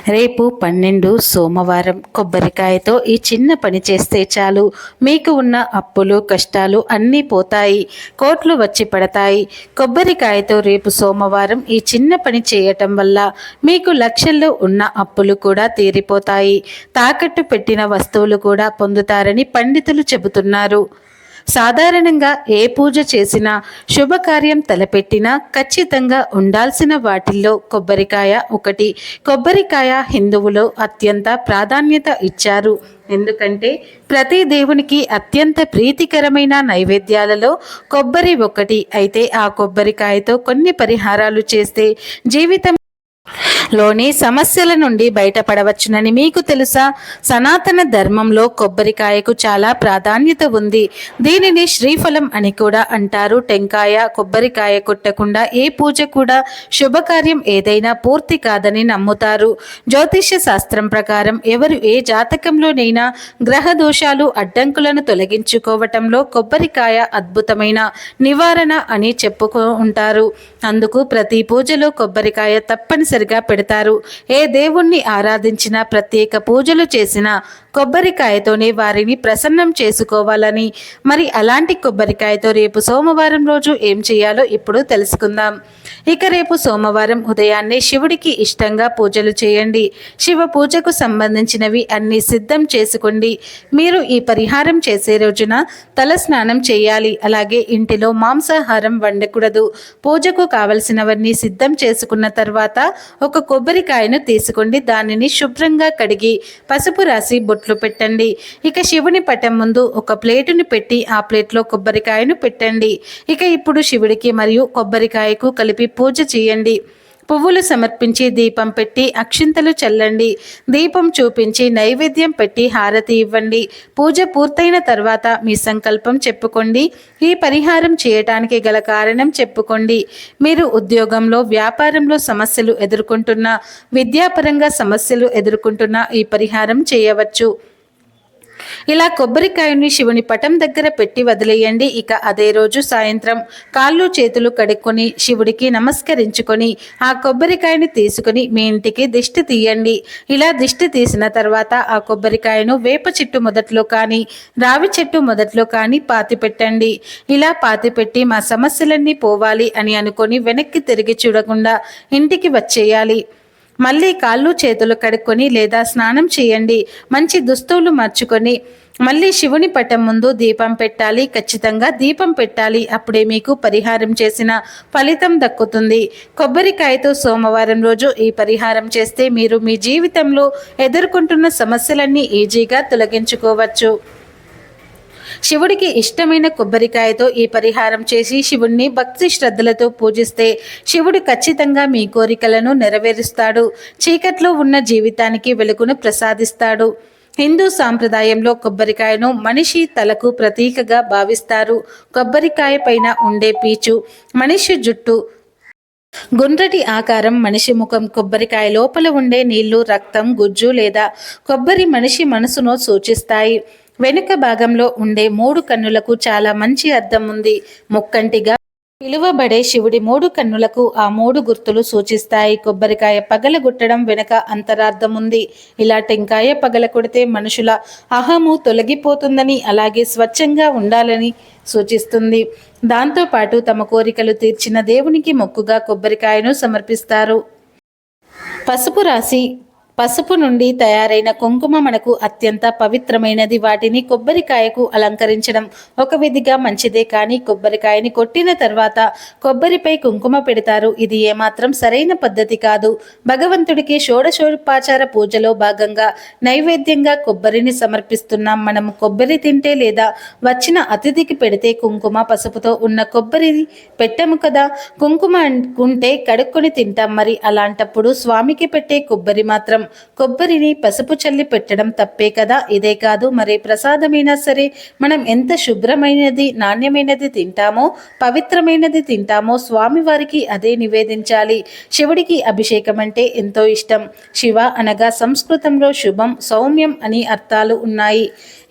రేపు 12 సోమవారం. కొబ్బరికాయతో ఈ చిన్న పని చేస్తే చాలు, మీకు ఉన్న అప్పులు కష్టాలు అన్నీ పోతాయి, కోట్లు వచ్చి పడతాయి. కొబ్బరికాయతో రేపు సోమవారం ఈ చిన్న పని చేయటం వల్ల మీకు లక్షల్లో ఉన్న అప్పులు కూడా తీరిపోతాయి, తాకట్టు పెట్టిన వస్తువులు కూడా పొందుతారని పండితులు చెబుతున్నారు. సాధారణంగా ఏ పూజ చేసినా, శుభకార్యం తలపెట్టినా ఖచ్చితంగా ఉండాల్సిన వాటిల్లో కొబ్బరికాయ ఒకటి. కొబ్బరికాయ హిందువులు అత్యంత ప్రాధాన్యత ఇచ్చారు. ఎందుకంటే ప్రతి దేవునికి అత్యంత ప్రీతికరమైన నైవేద్యాలలో కొబ్బరి ఒకటి. అయితే ఆ కొబ్బరికాయతో కొన్ని పరిహారాలు చేస్తే జీవితం లోని సమస్యల నుండి బయటపడవచ్చునని మీకు తెలుసా? సనాతన ధర్మంలో కొబ్బరికాయకు చాలా ప్రాధాన్యత ఉంది. దీనిని శ్రీఫలం అని కూడా అంటారు. టెంకాయ, కొబ్బరికాయ కొట్టకుండా ఏ పూజ కూడా, శుభకార్యం ఏదైనా పూర్తి కాదని నమ్ముతారు. జ్యోతిష్య శాస్త్రం ప్రకారం ఎవరు ఏ జాతకంలోనైనా గ్రహ దోషాలు, అడ్డంకులను తొలగించుకోవటంలో కొబ్బరికాయ అద్భుతమైన నివారణ అని చెప్పుకో ఉంటారు. అందుకు ప్రతి పూజలో కొబ్బరికాయ తప్పనిసరిగా పెడతారు. ఏ దేవుణ్ణి ఆరాధించినా, ప్రత్యేక పూజలు చేసినా కొబ్బరికాయతోనే వారిని ప్రసన్నం చేసుకోవాలని. మరి అలాంటి కొబ్బరికాయతో రేపు సోమవారం రోజు ఏం చేయాలో ఇప్పుడు తెలుసుకుందాం. ఇక రేపు సోమవారం ఉదయాన్నే శివుడికి ఇష్టంగా పూజలు చేయండి. శివ పూజకు సంబంధించినవి అన్ని సిద్ధం చేసుకోండి. మీరు ఈ పరిహారం చేసే రోజున తల స్నానం చేయాలి. అలాగే ఇంటిలో మాంసాహారం వండకూడదు. పూజకు కావలసినవన్నీ సిద్ధం చేసుకున్న తర్వాత ఒక కొబ్బరికాయను తీసుకోండి. దానిని శుభ్రంగా కడిగి పసుపు రాసి బొట్లు పెట్టండి. ఇక శివుని పటం ముందు ఒక ప్లేటుని పెట్టి ఆ ప్లేట్లో కొబ్బరికాయను పెట్టండి. ఇక ఇప్పుడు శివుడికి మరియు కొబ్బరికాయకు కలిపి పూజ చేయండి. పువ్వులు సమర్పించి దీపం పెట్టి అక్షింతలు చల్లండి. దీపం చూపించి నైవేద్యం పెట్టి హారతి ఇవ్వండి. పూజ పూర్తయిన తర్వాత మీ సంకల్పం చెప్పుకోండి. ఈ పరిహారం చేయటానికి గల కారణం చెప్పుకోండి. మీరు ఉద్యోగంలో, వ్యాపారంలో సమస్యలు ఎదుర్కొంటున్నా, విద్యాపరంగా సమస్యలు ఎదుర్కొంటున్నా ఈ పరిహారం చేయవచ్చు. ఇలా కొబ్బరికాయని శివుని పటం దగ్గర పెట్టి వదిలేయండి. ఇక అదే రోజు సాయంత్రం కాళ్ళు చేతులు కడుక్కొని శివుడికి నమస్కరించుకొని ఆ కొబ్బరికాయని తీసుకుని మీ ఇంటికి దిష్టి తీయండి. ఇలా దిష్టి తీసిన తర్వాత ఆ కొబ్బరికాయను వేప చెట్టు మొదట్లో కానీ, రావి చెట్టు మొదట్లో కానీ పాతి పెట్టండి. ఇలా పాతి పెట్టి మా సమస్యలన్నీ పోవాలి అని అనుకొని వెనక్కి తిరిగి చూడకుండా ఇంటికి వచ్చేయాలి. మళ్ళీ కాళ్ళు చేతులు కడుక్కొని లేదా స్నానం చేయండి. మంచి దుస్తువులు మార్చుకొని మళ్ళీ శివుని పటం ముందు దీపం పెట్టాలి. ఖచ్చితంగా దీపం పెట్టాలి. అప్పుడే మీకు పరిహారం చేసిన ఫలితం దక్కుతుంది. కొబ్బరికాయతో సోమవారం రోజు ఈ పరిహారం చేస్తే మీరు మీ జీవితంలో ఎదుర్కొంటున్న సమస్యలన్నీ ఈజీగా తొలగించుకోవచ్చు. శివుడికి ఇష్టమైన కొబ్బరికాయతో ఈ పరిహారం చేసి శివుణ్ణి భక్తి శ్రద్ధలతో పూజిస్తే శివుడు ఖచ్చితంగా మీ కోరికలను నెరవేరుస్తాడు. చీకట్లో ఉన్న జీవితానికి వెలుగును ప్రసాదిస్తాడు. హిందూ సాంప్రదాయంలో కొబ్బరికాయను మనిషి తలకు ప్రతీకగా భావిస్తారు. కొబ్బరికాయ పైన ఉండే పీచు మనిషి జుట్టు, గుండ్రటి ఆకారం మనిషి ముఖం, కొబ్బరికాయ లోపల ఉండే నీళ్లు, రక్తం, గుజ్జు లేదా కొబ్బరి మనిషి మనసును సూచిస్తాయి. వెనుక భాగంలో ఉండే 3 కన్నులకు చాలా మంచి అర్థం ఉంది. ముక్కంటిగా పిలువబడే శివుడి 3 కన్నులకు ఆ 3 గుర్తులు సూచిస్తాయి. కొబ్బరికాయ పగలగొట్టడం వెనుక అంతరార్థం ఉంది. ఇలా టెంకాయ పగలగొడితే మనుషుల అహము తొలగిపోతుందని, అలాగే స్వచ్ఛంగా ఉండాలని సూచిస్తుంది. దాంతోపాటు తమ కోరికలు తీర్చిన దేవునికి మొక్కుగా కొబ్బరికాయను సమర్పిస్తారు. పసుపు నుండి తయారైన కుంకుమ మనకు అత్యంత పవిత్రమైనది. వాటిని కొబ్బరికాయకు అలంకరించడం ఒక విధిగా మంచిదే. కానీ కొబ్బరికాయని కొట్టిన తర్వాత కొబ్బరిపై కుంకుమ పెడతారు. ఇది ఏమాత్రం సరైన పద్ధతి కాదు. భగవంతుడికి షోడశోపచార పూజలో భాగంగా నైవేద్యంగా కొబ్బరిని సమర్పిస్తున్నాం. మనం కొబ్బరి తింటే లేదా వచ్చిన అతిథికి పెడితే కుంకుమ, పసుపుతో ఉన్న కొబ్బరిని పెట్టము కదా. కుంకుమ ఉంటే కడుక్కొని తింటాం. మరి అలాంటప్పుడు స్వామికి పెట్టే కొబ్బరి మాత్రం కొబ్బరిని పసుపు చల్లి పెట్టడం తప్పే కదా. ఇదే కాదు, మరే ప్రసాదమైనా సరే మనం ఎంత శుభ్రమైనది, నాణ్యమైనది తింటామో, పవిత్రమైనది తింటామో స్వామివారికి అదే నివేదించాలి. శివుడికి అభిషేకం అంటే ఎంతో ఇష్టం. శివ అనగా సంస్కృతంలో శుభం, సౌమ్యం అని అర్థాలు ఉన్నాయి.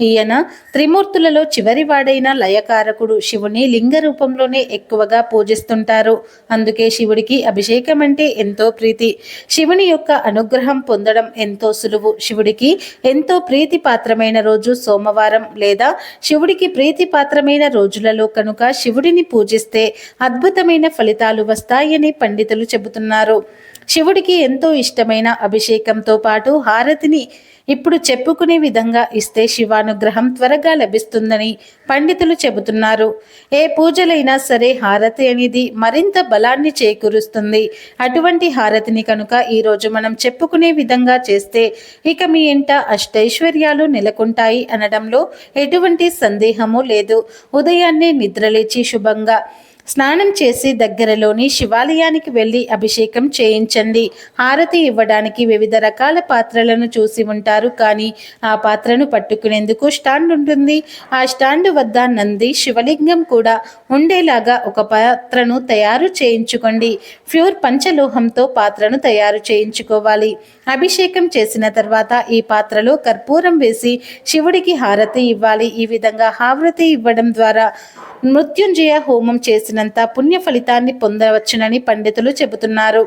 ఈయన త్రిమూర్తులలో చివరివాడైన లయకారకుడు. శివుని లింగ రూపంలోనే ఎక్కువగా పూజిస్తుంటారు. అందుకే శివుడికి అభిషేకం అంటే ఎంతో ప్రీతి. శివుని యొక్క అనుగ్రహం పొందడం ఎంతో సులువు. శివుడికి ఎంతో ప్రీతిపాత్రమైన రోజు సోమవారం లేదా శివుడికి ప్రీతిపాత్రమైన రోజులలో కనుక శివుడిని పూజిస్తే అద్భుతమైన ఫలితాలు వస్తాయని పండితులు చెబుతున్నారు. శివుడికి ఎంతో ఇష్టమైన అభిషేకంతో పాటు హారతిని ఇప్పుడు చెప్పుకునే విధంగా ఇస్తే శివానుగ్రహం త్వరగా లభిస్తుందని పండితులు చెబుతున్నారు. ఏ పూజలైనా సరే హారతి అనేది మరింత బలాన్ని చేకూరుస్తుంది. అటువంటి హారతిని కనుక ఈరోజు మనం చెప్పుకునే విధంగా చేస్తే ఇక మీ ఇంట అష్టైశ్వర్యాలు నెలకొంటాయి అనడంలో ఎటువంటి సందేహము లేదు. ఉదయాన్నే నిద్రలేచి శుభంగా స్నానం చేసి దగ్గరలోని శివాలయానికి వెళ్ళి అభిషేకం చేయించండి. హారతి ఇవ్వడానికి వివిధ రకాల పాత్రలను చూసి ఉంటారు, కానీ ఆ పాత్రను పట్టుకునేందుకు స్టాండ్ ఉంటుంది. ఆ స్టాండ్ వద్ద నంది శివలింగం కూడా ఉండేలాగా ఒక పాత్రను తయారు చేయించుకోండి. ప్యూర్ పంచలోహంతో పాత్రను తయారు చేయించుకోవాలి. అభిషేకం చేసిన తర్వాత ఈ పాత్రలో కర్పూరం వేసి శివుడికి హారతి ఇవ్వాలి. ఈ విధంగా హారతి ఇవ్వడం ద్వారా మృత్యుంజయ హోమం చేసినంత పుణ్య ఫలితాన్ని పొందవచ్చునని పండితులు చెబుతున్నారు.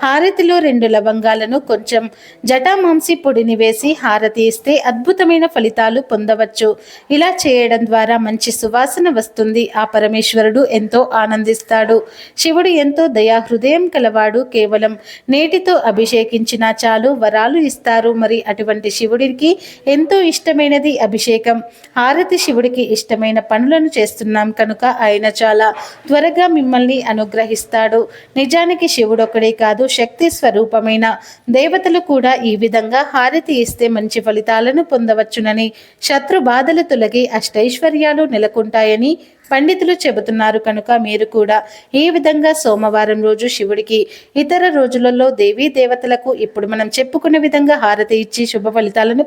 హారతిలో 2 లవంగాలను కొంచెం జటామాంసి పొడిని వేసి హారతి ఇస్తే అద్భుతమైన ఫలితాలు పొందవచ్చు. ఇలా చేయడం ద్వారా మంచి సువాసన వస్తుంది. ఆ పరమేశ్వరుడు ఎంతో ఆనందిస్తాడు. శివుడు ఎంతో దయా హృదయం కలవాడు. కేవలం నేటితో అభిషేకించినా చాలు వరాలు ఇస్తారు. మరి అటువంటి శివుడికి ఎంతో ఇష్టమైనది అభిషేకం. హారతి శివుడికి ఇష్టమైన పనులను చేస్తున్నాం కనుక ఆయన చాలా త్వరగా మిమ్మల్ని అనుగ్రహిస్తాడు. నిజానికి శివుడొక్కడే కాదు, శక్తి స్వరూపమైన దేవతలు కూడా ఈ విధంగా హారతి ఇస్తే మంచి ఫలితాలను పొందవచ్చునని, శత్రు బాధలు తొలగి అష్టైశ్వర్యాలు నెలకొంటాయని పండితులు చెబుతున్నారు. కనుక మీరు కూడా ఈ విధంగా సోమవారం రోజు శివుడికి ఇతర రోజులలో దేవీ దేవతలకు ఇప్పుడు మనం చెప్పుకునే విధంగా హారతి ఇచ్చి శుభ ఫలితాలను